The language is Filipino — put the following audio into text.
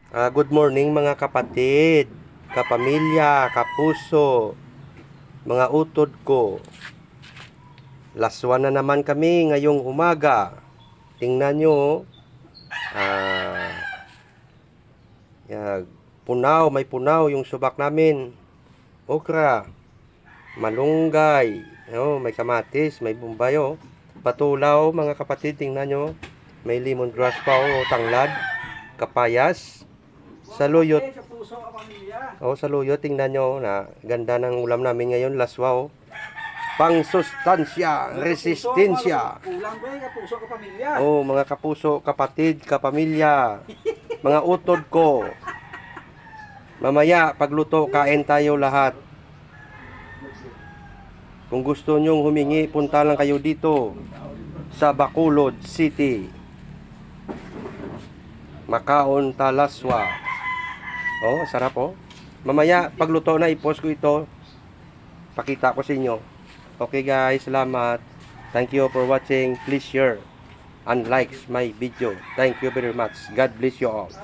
Good morning mga kapatid, kapamilya, kapuso, mga utod ko. Laswa na naman kami ngayong umaga. Tingnan nyo, ah, punaw, may punaw yung subak namin. Okra, malunggay, may kamatis, may bumbay, patulaw mga kapatid, tingnan nyo. May lemongrass pa, tanglad, kapayas. Saluyot. Saluyot, tingnan nyo na ganda ng ulam namin ngayon, laswa. Pang sustansya, resistensya. Mga kapuso, kapatid, kapamilya, mga utod ko. Mamaya, pagluto, kain tayo lahat. Kung gusto nyong humingi, punta lang kayo dito sa Bacolod City, Macaon, Talaswa. Sarap. Mamaya, pagluto na, i-post ko ito. Pakita ko sa inyo. Okay guys, salamat. Thank you for watching. Please share and like my video. Thank you very much. God bless you all.